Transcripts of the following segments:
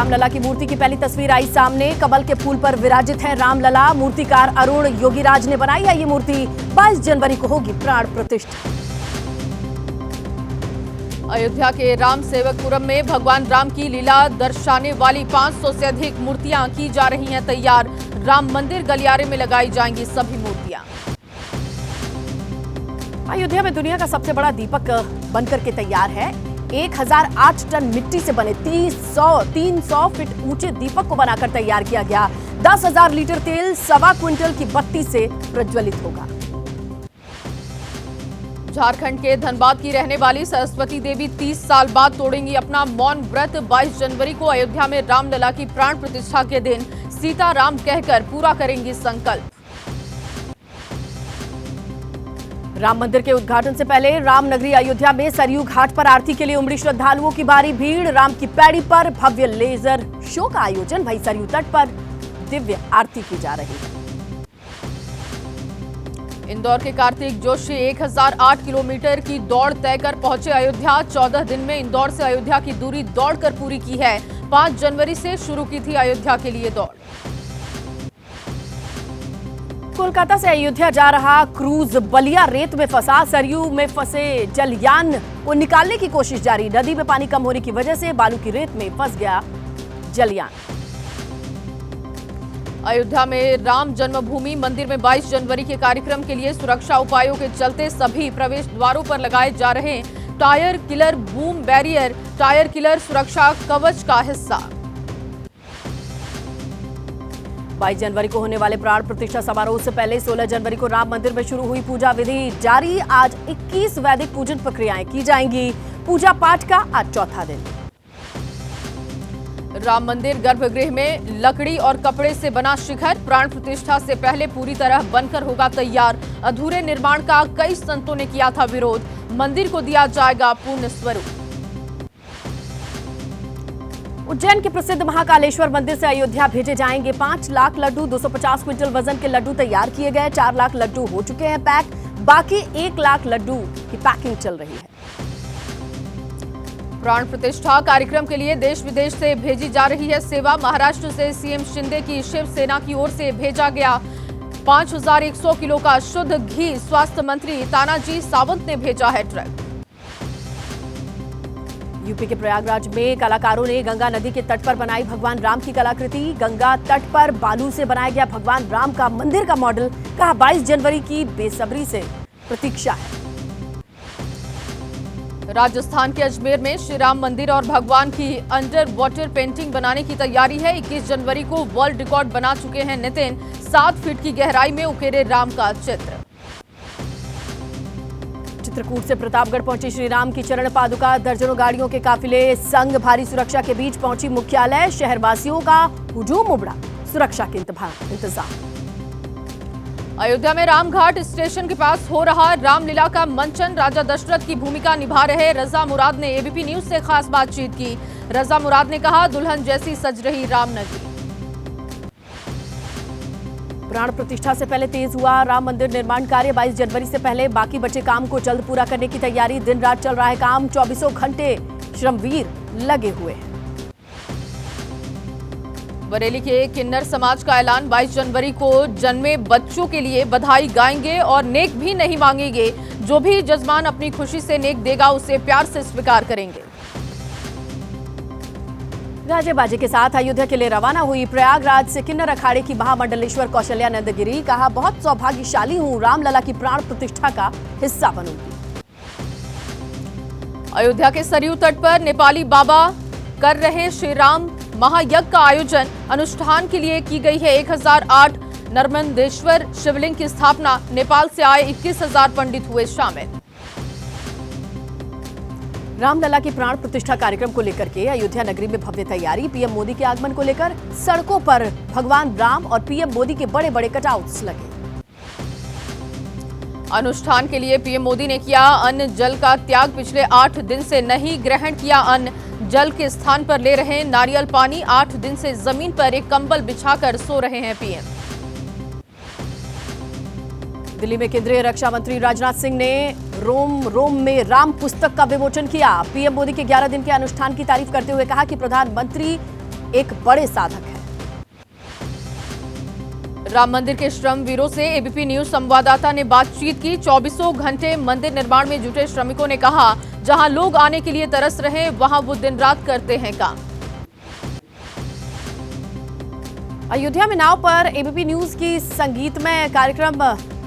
रामलला की मूर्ति की पहली तस्वीर आई सामने। कमल के फूल पर विराजित है रामलला। मूर्तिकार अरुण योगीराज ने बनाई है ये मूर्ति। 22 जनवरी को होगी प्राण प्रतिष्ठा। अयोध्या के राम सेवकपुरम में भगवान राम की लीला दर्शाने वाली 500 से अधिक मूर्तियां की जा रही हैं तैयार। राम मंदिर गलियारे में लगाई जाएंगी सभी मूर्तियां। अयोध्या में दुनिया का सबसे बड़ा दीपक बनकर के तैयार है। 1008 टन मिट्टी से बने 300 फीट ऊंचे दीपक को बनाकर तैयार किया गया। 10,000 लीटर तेल 1.25 क्विंटल की बत्ती से प्रज्वलित होगा। झारखंड के धनबाद की रहने वाली सरस्वती देवी 30 साल बाद तोड़ेंगी अपना मौन व्रत। 22 जनवरी को अयोध्या में रामलला की प्राण प्रतिष्ठा के दिन सीताराम कहकर पूरा करेंगी संकल्प। राम मंदिर के उद्घाटन से पहले रामनगरी अयोध्या में सरयू घाट पर आरती के लिए उमड़ी श्रद्धालुओं की भारी भीड़। राम की पैड़ी पर भव्य लेजर शो का आयोजन। वहीं सरयू तट पर दिव्य आरती की जा रही है। इंदौर के कार्तिक जोशी 1008 किलोमीटर की दौड़ तय कर पहुंचे अयोध्या। 14 दिन में इंदौर से अयोध्या की दूरी दौड़कर पूरी की है। 5 जनवरी से शुरू की थी अयोध्या के लिए दौड़। कोलकाता से अयोध्या जा रहा क्रूज बलिया रेत में फंसा। सरयू में फंसे जलयान को निकालने की कोशिश जारी। नदी में पानी कम होने की वजह से बालू की रेत में फंस गया जलयान। अयोध्या में राम जन्मभूमि मंदिर में 22 जनवरी के कार्यक्रम के लिए सुरक्षा उपायों के चलते सभी प्रवेश द्वारों पर लगाए जा रहे tyre killer boom barrier. Tyre killer सुरक्षा कवच का हिस्सा। 22 जनवरी को होने वाले प्राण प्रतिष्ठा समारोह से पहले 16 जनवरी को राम मंदिर में शुरू हुई पूजा विधि जारी। आज 21 वैदिक पूजन प्रक्रियाएं की जाएंगी। पूजा पाठ का आज चौथा दिन। राम मंदिर गर्भगृह में लकड़ी और कपड़े से बना शिखर प्राण प्रतिष्ठा से पहले पूरी तरह बनकर होगा तैयार। अधूरे निर्माण का कई संतों ने किया था विरोध। मंदिर को दिया जाएगा पूर्ण स्वरूप। उज्जैन के प्रसिद्ध महाकालेश्वर मंदिर से अयोध्या भेजे जाएंगे 5 लाख लड्डू। 250 क्विंटल वजन के लड्डू तैयार किए गए। 4 लाख लड्डू हो चुके हैं पैक। बाकी 1 लाख लड्डू की पैकिंग चल रही है। प्राण प्रतिष्ठा कार्यक्रम के लिए देश विदेश से भेजी जा रही है सेवा। महाराष्ट्र से सीएम शिंदे की शिवसेना की ओर से भेजा गया 5100 किलो का शुद्ध घी। स्वास्थ्य मंत्री तानाजी सावंत ने भेजा है ट्रक। यूपी के प्रयागराज में कलाकारों ने गंगा नदी के तट पर बनाई भगवान राम की कलाकृति। गंगा तट पर बालू से बनाया गया भगवान राम का मंदिर का मॉडल। कहा 22 जनवरी की बेसब्री से प्रतीक्षा है। राजस्थान के अजमेर में श्री राम मंदिर और भगवान की अंडर वाटर पेंटिंग बनाने की तैयारी है। 21 जनवरी को वर्ल्ड रिकॉर्ड बना चुके हैं नितिन। 7 फीट की गहराई में उकेरे राम का चित्र। चित्रकूट से प्रतापगढ़ पहुंची श्री राम की चरण पादुका। दर्जनों गाड़ियों के काफिले संग भारी सुरक्षा के बीच पहुंची मुख्यालय। शहरवासियों का हुजूम उमड़ा। सुरक्षा के इंतजाम। अयोध्या में रामघाट स्टेशन के पास हो रहा रामलीला का मंचन। राजा दशरथ की भूमिका निभा रहे रजा मुराद ने एबीपी न्यूज से खास बातचीत की। रजा मुराद ने कहा, दुल्हन जैसी सज रही रामनगरी। प्राण प्रतिष्ठा से पहले तेज हुआ राम मंदिर निर्माण कार्य। 22 जनवरी से पहले बाकी बचे काम को जल्द पूरा करने की तैयारी। दिन रात चल रहा है काम। 24 घंटे श्रमवीर लगे हुए हैं। बरेली के किन्नर समाज का ऐलान। 22 जनवरी को जन्मे बच्चों के लिए बधाई गाएंगे और नेक भी नहीं मांगेंगे। जो भी जजमान अपनी खुशी से नेक देगा उसे प्यार से स्वीकार करेंगे। गाजे बाजे के साथ अयोध्या के लिए रवाना हुई प्रयागराज से किन्नर अखाड़े की महामंडलेश्वर कौशल्यानंद गिरी। कहा, बहुत सौभाग्यशाली हूं, रामलला की प्राण प्रतिष्ठा का हिस्सा बनूंगी। अयोध्या के सरयू तट पर नेपाली बाबा कर रहे श्री राम महायज्ञ का आयोजन। अनुष्ठान के लिए की गई है 1008 नर्मदेश्वर शिवलिंग की स्थापना। नेपाल से आए 21,000 पंडित हुए शामिल। रामलला की प्राण प्रतिष्ठा कार्यक्रम को लेकर के अयोध्या नगरी में भव्य तैयारी। पीएम मोदी के आगमन को लेकर सड़कों पर भगवान राम और पीएम मोदी के बड़े बड़े कटआउट्स लगे। अनुष्ठान के लिए पीएम मोदी ने किया अन्न जल का त्याग। पिछले 8 दिन से नहीं ग्रहण किया अन्न। जल के स्थान पर ले रहे नारियल पानी। 8 दिन से जमीन पर एक कंबल बिछाकर सो रहे हैं पीएम। दिल्ली में केंद्रीय रक्षा मंत्री राजनाथ सिंह ने रोम में राम पुस्तक का विमोचन किया। पीएम मोदी के 11 दिन के अनुष्ठान की तारीफ करते हुए कहा कि प्रधानमंत्री एक बड़े साधक है। राम मंदिर के श्रमवीरों से एबीपी न्यूज संवाददाता ने बातचीत की। 24 घंटे मंदिर निर्माण में जुटे श्रमिकों ने कहा, जहां लोग आने के लिए तरस रहे वहां वो दिन रात करते हैं काम। अयोध्या में नाव पर एबीपी न्यूज की संगीतमय कार्यक्रम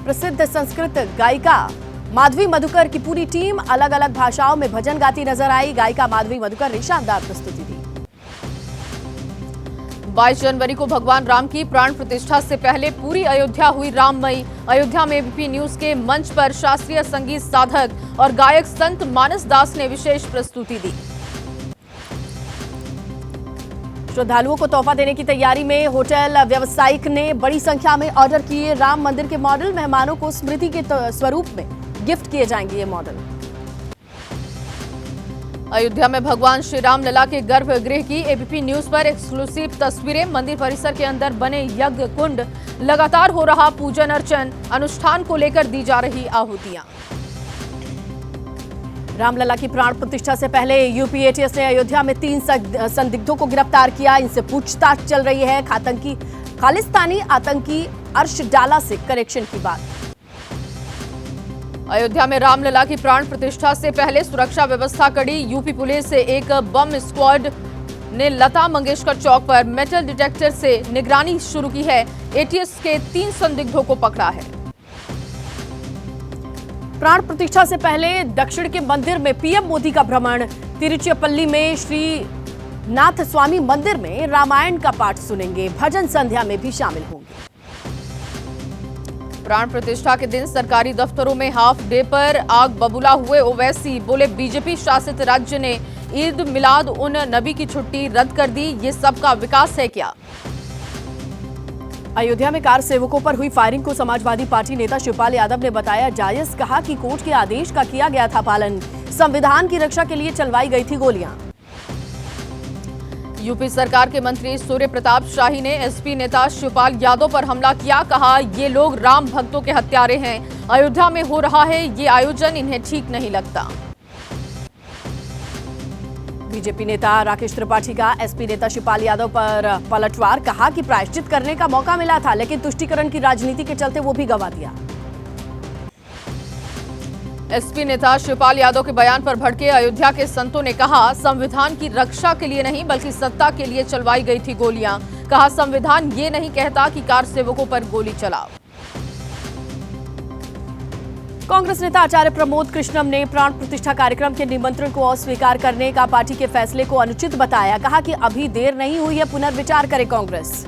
प्रसिद्ध संस्कृत गायिका माधवी मधुकर की पूरी टीम अलग अलग भाषाओं में भजन गाती नजर आई। गायिका माधवी मधुकर ने शानदार प्रस्तुति दी। 22 जनवरी को भगवान राम की प्राण प्रतिष्ठा से पहले पूरी अयोध्या हुई राममयी। अयोध्या में एबीपी न्यूज के मंच पर शास्त्रीय संगीत साधक और गायक संत मानस दास ने विशेष प्रस्तुति दी। श्रद्धालुओं को तोहफा देने की तैयारी में होटल व्यवसायिक ने बड़ी संख्या में ऑर्डर किए राम मंदिर के मॉडल। मेहमानों को स्मृति के स्वरूप में गिफ्ट किए जाएंगे ये मॉडल। अयोध्या में भगवान श्री राम लला के गर्भगृह की एबीपी न्यूज पर एक्सक्लूसिव तस्वीरें। मंदिर परिसर के अंदर बने यज्ञ कुंड, लगातार हो रहा पूजन अर्चन, अनुष्ठान को लेकर दी जा रही आहुतियां। रामलला की प्राण प्रतिष्ठा से पहले यूपी एटीएस ने अयोध्या में 3 संदिग्धों को गिरफ्तार किया। इनसे पूछताछ चल रही है। खालिस्तानी आतंकी अर्श डाला से कनेक्शन की बात। अयोध्या में रामलला की प्राण प्रतिष्ठा से पहले सुरक्षा व्यवस्था कड़ी। यूपी पुलिस से एक बम स्क्वाड ने लता मंगेशकर चौक पर मेटल डिटेक्टर से निगरानी शुरू की है। एटीएस के 3 संदिग्धों को पकड़ा है। प्राण प्रतिष्ठा से पहले दक्षिण के मंदिर में पीएम मोदी का भ्रमण। तिरुचिरापल्ली में श्री नाथ स्वामी मंदिर में रामायण का पाठ सुनेंगे। भजन संध्या में भी शामिल होंगे। प्राण प्रतिष्ठा के दिन सरकारी दफ्तरों में हाफ डे पर आग बबूला हुए ओवैसी। बोले, बीजेपी शासित राज्य ने ईद मिलाद उन नबी की छुट्टी रद्द कर दी। ये सबका विकास है क्या? अयोध्या में कार सेवकों पर हुई फायरिंग को समाजवादी पार्टी नेता शिवपाल यादव ने बताया जायज। कहा कि कोर्ट के आदेश का किया गया था पालन। संविधान की रक्षा के लिए चलवाई गई थी गोलियां। यूपी सरकार के मंत्री सूर्य प्रताप शाही ने एसपी नेता शिवपाल यादव पर हमला किया। कहा, ये लोग राम भक्तों के हत्यारे हैं। अयोध्या में हो रहा है ये आयोजन इन्हें ठीक नहीं लगता। बीजेपी नेता राकेश त्रिपाठी का एसपी नेता शिवपाल यादव पर पलटवार। कहा कि प्रायश्चित करने का मौका मिला था, लेकिन तुष्टीकरण की राजनीति के चलते वो भी गंवा दिया। एसपी नेता शिवपाल यादव के बयान पर भड़के अयोध्या के संतों ने कहा, संविधान की रक्षा के लिए नहीं बल्कि सत्ता के लिए चलवाई गई थी गोलियां। कहा, संविधान ये नहीं कहता कि कार सेवकों पर गोली चलाओ। कांग्रेस नेता आचार्य प्रमोद कृष्णम ने प्राण प्रतिष्ठा कार्यक्रम के निमंत्रण को अस्वीकार करने का पार्टी के फैसले को अनुचित बताया। कहा कि अभी देर नहीं हुई है, पुनर्विचार करे कांग्रेस।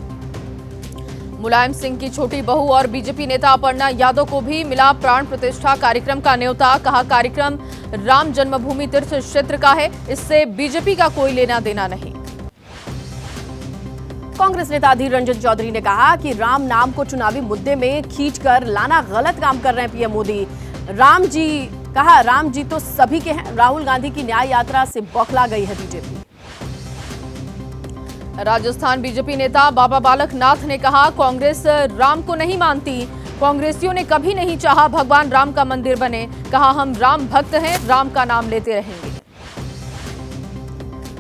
मुलायम सिंह की छोटी बहू और बीजेपी नेता अपर्णा यादव को भी मिला प्राण प्रतिष्ठा कार्यक्रम का न्योता। कहा, कार्यक्रम राम जन्मभूमि तीर्थ क्षेत्र का है, इससे बीजेपी का कोई लेना देना नहीं। कांग्रेस नेता अधीर रंजन चौधरी ने कहा कि राम नाम को चुनावी मुद्दे में खींचकर लाना गलत काम कर रहे हैं पीएम मोदी। राम जी तो सभी के हैं। राहुल गांधी की न्याय यात्रा से बौखला गई है बीजेपी। राजस्थान बीजेपी नेता बाबा बालक नाथ ने कहा, कांग्रेस राम को नहीं मानती। कांग्रेसियों ने कभी नहीं चाहा भगवान राम का मंदिर बने। कहा, हम राम भक्त हैं, राम का नाम लेते रहेंगे।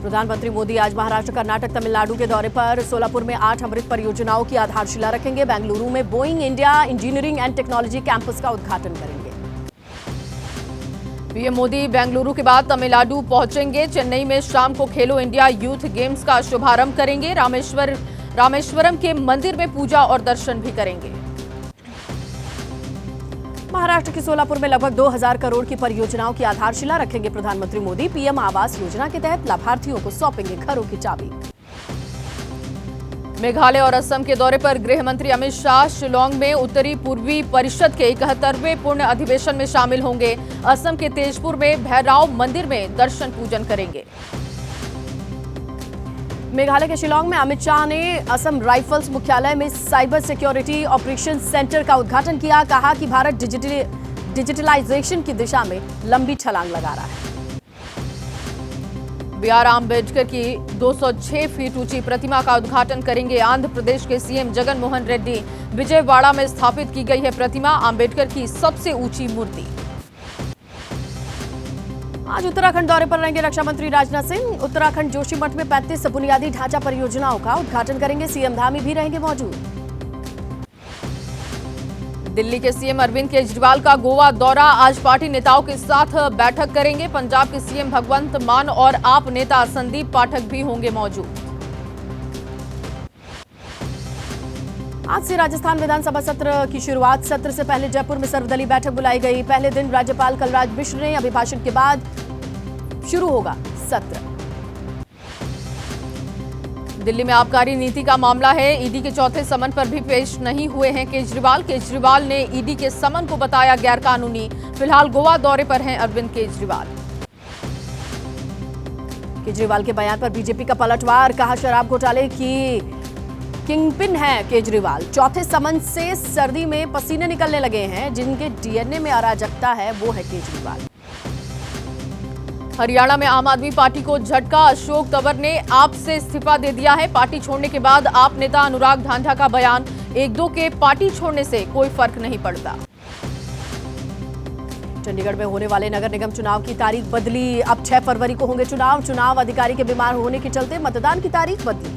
प्रधानमंत्री मोदी आज महाराष्ट्र, कर्नाटक, तमिलनाडु के दौरे पर। सोलापुर में 8 अमृत परियोजनाओं की आधारशिला रखेंगे। बेंगलुरु में Boeing India engineering and technology campus का उद्घाटन करेंगे। पीएम मोदी बेंगलुरु के बाद तमिलनाडु पहुंचेंगे। चेन्नई में शाम को खेलो इंडिया यूथ गेम्स का शुभारंभ करेंगे। रामेश्वरम के मंदिर में पूजा और दर्शन भी करेंगे। महाराष्ट्र के सोलापुर में लगभग 2000 करोड़ की परियोजनाओं की आधारशिला रखेंगे प्रधानमंत्री मोदी। पीएम आवास योजना के तहत लाभार्थियों को सौंपेंगे घरों की चाबी। मेघालय और असम के दौरे पर गृह मंत्री अमित शाह शिलोंग में उत्तरी पूर्वी परिषद के 71वें पूर्ण अधिवेशन में शामिल होंगे। असम के तेजपुर में भैरव मंदिर में दर्शन पूजन करेंगे। मेघालय के शिलोंग में अमित शाह ने असम राइफल्स मुख्यालय में साइबर सिक्योरिटी ऑपरेशन सेंटर का उद्घाटन किया। कहा कि भारत डिजिटलाइजेशन की दिशा में लंबी छलांग लगा रहा है। BR आम्बेडकर की 206 फीट ऊंची प्रतिमा का उद्घाटन करेंगे आंध्र प्रदेश के सीएम जगन मोहन रेड्डी। विजयवाड़ा में स्थापित की गई है प्रतिमा, आम्बेडकर की सबसे ऊंची मूर्ति। आज उत्तराखंड दौरे पर रहेंगे रक्षा मंत्री राजनाथ सिंह। उत्तराखंड जोशीमठ में 35 बुनियादी ढांचा परियोजनाओं का उद्घाटन करेंगे। सीएम धामी भी रहेंगे मौजूद। दिल्ली के सीएम अरविंद केजरीवाल का गोवा दौरा, आज पार्टी नेताओं के साथ बैठक करेंगे। पंजाब के सीएम भगवंत मान और आप नेता संदीप पाठक भी होंगे मौजूद। आज से राजस्थान विधानसभा सत्र की शुरुआत। सत्र से पहले जयपुर में सर्वदलीय बैठक बुलाई गई। पहले दिन राज्यपाल कलराज मिश्र ने अभिभाषण के बाद शुरू होगा सत्र। दिल्ली में आबकारी नीति का मामला है। ईडी के चौथे समन पर भी पेश नहीं हुए हैं केजरीवाल। केजरीवाल ने ईडी के समन को बताया गैरकानूनी। फिलहाल गोवा दौरे पर हैं अरविंद केजरीवाल। केजरीवाल के बयान पर बीजेपी का पलटवार, कहा शराब घोटाले की किंगपिन है केजरीवाल। चौथे समन से सर्दी में पसीने निकलने लगे हैं। जिनके डीएनए में अराजकता है वो है केजरीवाल। हरियाणा में आम आदमी पार्टी को झटका, अशोक तंवर ने आप से इस्तीफा दे दिया है। पार्टी छोड़ने के बाद आप नेता अनुराग ढांढा का बयान, एक दो के पार्टी छोड़ने से कोई फर्क नहीं पड़ता। चंडीगढ़ में होने वाले नगर निगम चुनाव की तारीख बदली। अब 6 फरवरी को होंगे चुनाव। चुनाव अधिकारी के बीमार होने के चलते मतदान की तारीख बदली।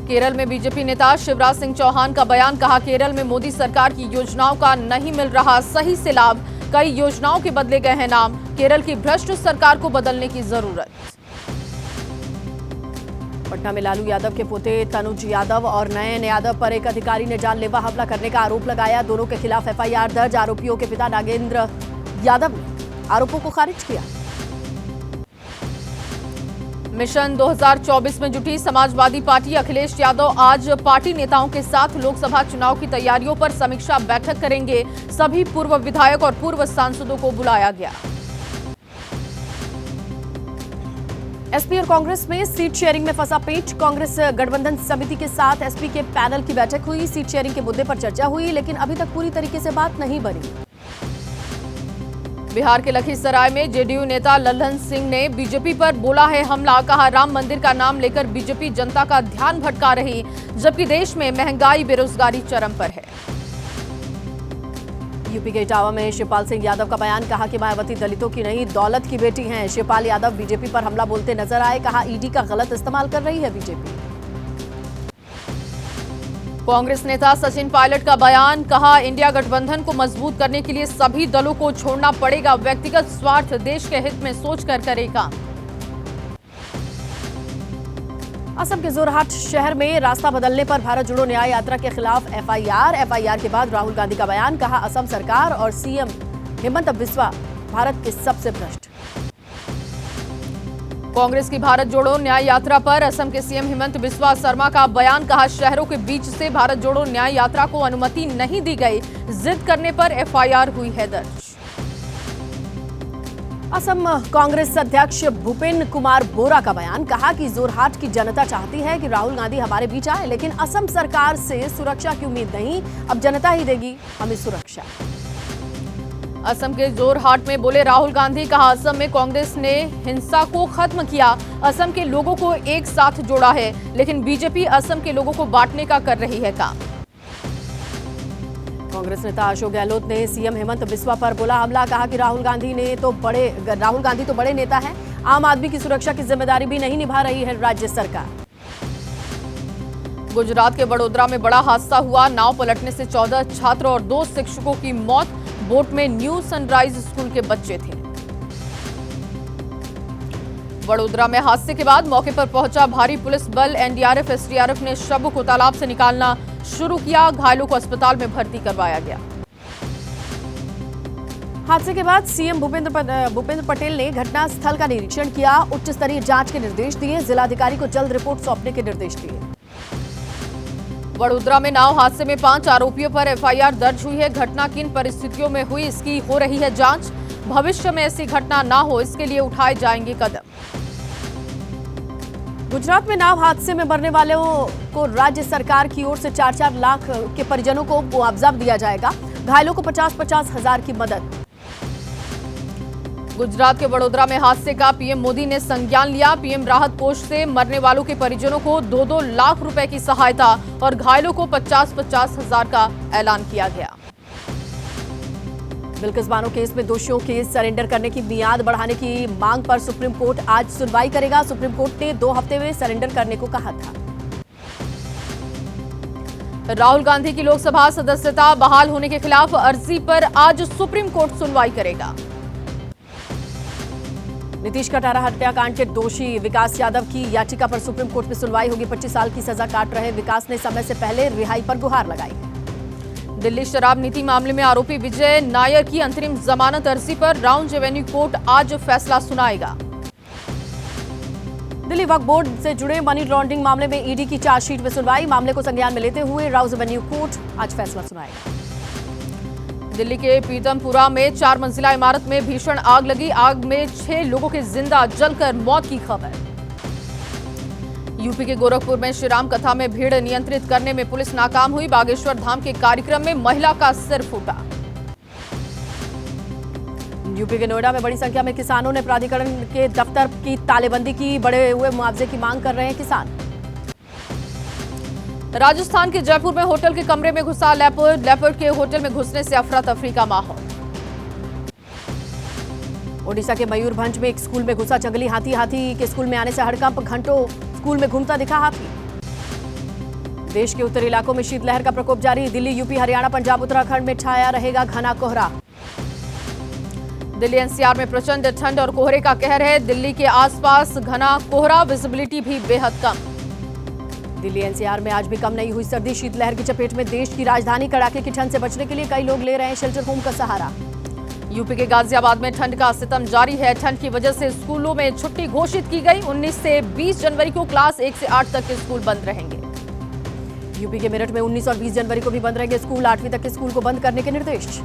केरल में बीजेपी नेता शिवराज सिंह चौहान का बयान, कहा केरल में मोदी सरकार की योजनाओं का नहीं मिल रहा सही से लाभ। कई योजनाओं के बदले गए हैं नाम। केरल की भ्रष्ट सरकार को बदलने की जरूरत। पटना में लालू यादव के पोते तनुज यादव और नयन यादव पर एक अधिकारी ने जानलेवा हमला करने का आरोप लगाया। दोनों के खिलाफ एफआईआर दर्ज। आरोपियों के पिता नागेंद्र यादव ने आरोपों को खारिज किया। मिशन 2024 में जुटी समाजवादी पार्टी, अखिलेश यादव आज पार्टी नेताओं के साथ लोकसभा चुनाव की तैयारियों पर समीक्षा बैठक करेंगे। सभी पूर्व विधायक और पूर्व सांसदों को बुलाया गया। एसपी और कांग्रेस में सीट शेयरिंग में फंसा पेच। कांग्रेस गठबंधन समिति के साथ एसपी के पैनल की बैठक हुई। सीट शेयरिंग के मुद्दे पर चर्चा हुई, लेकिन अभी तक पूरी तरीके से बात नहीं बनी। बिहार के लखीसराय में जेडीयू नेता लल्लन सिंह ने बीजेपी पर बोला है हमला, कहा राम मंदिर का नाम लेकर बीजेपी जनता का ध्यान भटका रही, जबकि देश में महंगाई बेरोजगारी चरम पर है। यूपी के इटावा में शिवपाल सिंह यादव का बयान, कहा कि मायावती दलितों की नहीं दौलत की बेटी हैं। शिवपाल यादव बीजेपी पर हमला बोलते नजर आए, कहा ईडी का गलत इस्तेमाल कर रही है बीजेपी। कांग्रेस नेता सचिन पायलट का बयान, कहा इंडिया गठबंधन को मजबूत करने के लिए सभी दलों को छोड़ना पड़ेगा। व्यक्तिगत स्वार्थ देश के हित में सोचकर करेगा। असम के जोरहाट शहर में रास्ता बदलने पर भारत जोड़ो न्याय यात्रा के खिलाफ एफआईआर के बाद राहुल गांधी का बयान, कहा असम सरकार और सीएम हेमंत बिस्वा भारत के सबसे भ्रष्ट। कांग्रेस की भारत जोड़ो न्याय यात्रा पर असम के सीएम हेमंत बिस्वा शर्मा का बयान, कहा शहरों के बीच से भारत जोड़ो न्याय यात्रा को अनुमति नहीं दी गई। जिद करने पर एफआईआर हुई है दर्ज। असम कांग्रेस अध्यक्ष भूपेन कुमार बोरा का बयान, कहा कि जोरहाट की जनता चाहती है कि राहुल गांधी हमारे बीच आए, लेकिन असम सरकार से सुरक्षा की उम्मीद नहीं, अब जनता ही देगी हमें सुरक्षा। असम के जोरहाट में बोले राहुल गांधी, कहा असम में कांग्रेस ने हिंसा को खत्म किया, असम के लोगों को एक साथ जोड़ा है, लेकिन बीजेपी असम के लोगों को बांटने का कर रही है काम। कांग्रेस नेता अशोक गहलोत ने सीएम हेमंत बिस्वा पर बोला हमला, कहा कि राहुल गांधी तो बड़े नेता हैं, आम आदमी की सुरक्षा की जिम्मेदारी भी नहीं निभा रही है राज्य सरकार। गुजरात के बड़ोदरा में बड़ा हादसा हुआ, नाव पलटने से 14 छात्र और 2 शिक्षकों की मौत। बोट में न्यू सनराइज स्कूल के बच्चे थे। बड़ोदरा में हादसे के बाद मौके पर पहुंचा भारी पुलिस बल, एनडीआरएफ, एसडीआरएफ ने शव को तालाब से निकालना शुरू किया। घायलों को अस्पताल में भर्ती करवाया गया। हादसे के बाद सीएम भूपेंद्र पटेल ने घटनास्थल का निरीक्षण किया, उच्च स्तरीय जांच के निर्देश दिए, जिलाधिकारी को जल्द रिपोर्ट सौंपने के निर्देश दिए। बड़ोदरा में नाव हादसे में 5 आरोपियों पर एफआईआर दर्ज हुई है। घटना किन परिस्थितियों में हुई इसकी हो रही है जांच। भविष्य में ऐसी घटना ना हो इसके लिए उठाए जाएंगे कदम। गुजरात में नाव हादसे में मरने वालों को राज्य सरकार की ओर से 4-4 लाख के परिजनों को मुआवजा दिया जाएगा। घायलों को 50-50 हजार की मदद। गुजरात के बड़ोदरा में हादसे का पीएम मोदी ने संज्ञान लिया। पीएम राहत कोष से मरने वालों के परिजनों को 2-2 लाख रुपए की सहायता और घायलों को 50-50 हजार का ऐलान किया गया। बिल्किस बानो केस में दोषियों के सरेंडर करने की मियाद बढ़ाने की मांग पर सुप्रीम कोर्ट आज सुनवाई करेगा। सुप्रीम कोर्ट ने 2 हफ्ते में सरेंडर करने को कहा था। राहुल गांधी की लोकसभा सदस्यता बहाल होने के खिलाफ अर्जी पर आज सुप्रीम कोर्ट सुनवाई करेगा। नीतीश कटारा हत्याकांड के दोषी विकास यादव की याचिका पर सुप्रीम कोर्ट में सुनवाई होगी। 25 साल की सजा काट रहे विकास ने समय से पहले रिहाई पर गुहार लगाई। दिल्ली शराब नीति मामले में आरोपी विजय नायर की अंतरिम जमानत अर्जी पर राउंड एवेन्यू कोर्ट आज फैसला सुनाएगा। दिल्ली वक्फ बोर्ड से जुड़े मनी लॉन्ड्रिंग मामले में ईडी की चार्जशीट में सुनवाई। मामले को संज्ञान में लेते हुए राउंड एवेन्यू कोर्ट आज फैसला सुनाएगा। दिल्ली के पीतमपुरा में 4 मंजिला इमारत में भीषण आग लगी। आग में 6 लोगों के जिंदा जलकर मौत की खबर। यूपी के गोरखपुर में श्रीराम कथा में भीड़ नियंत्रित करने में पुलिस नाकाम हुई। बागेश्वर धाम के कार्यक्रम में महिला का सिर फूटा। यूपी के नोएडा में बड़ी संख्या में किसानों ने प्राधिकरण के दफ्तर की तालेबंदी की। बढ़े हुए मुआवजे की मांग कर रहे हैं किसान। राजस्थान के जयपुर में होटल के कमरे में घुसा लेपर्ड। लेपर्ड के होटल में घुसने से अफरा तफरी का माहौल। ओडिशा के मयूरभंज में एक स्कूल में घुसा जंगली हाथी। हाथी के स्कूल में आने से हड़कंप। घंटों स्कूल में घूमता दिखा हाथी। देश के उत्तरी इलाकों में शीतलहर का प्रकोप जारी। दिल्ली, यूपी, हरियाणा, पंजाब, उत्तराखंड में छाया रहेगा घना कोहरा। दिल्ली एनसीआर में प्रचंड ठंड और कोहरे का कहर है। दिल्ली के आसपास घना कोहरा, विजिबिलिटी भी बेहद कम। दिल्ली एनसीआर में आज भी कम नहीं हुई सर्दी। शीतलहर की चपेट में देश की राजधानी। कड़ाके की ठंड से बचने के लिए कई लोग ले रहे हैं शेल्टर होम का सहारा। यूपी के गाजियाबाद में ठंड का सितम जारी है। ठंड की वजह से स्कूलों में छुट्टी घोषित की गई। 19 से 20 जनवरी को क्लास 1 से 8 तक के स्कूल बंद रहेंगे। यूपी के मेरठ में 19 और 20 जनवरी को भी बंद रहेंगे स्कूल। 8वीं तक के स्कूल को बंद करने के निर्देश।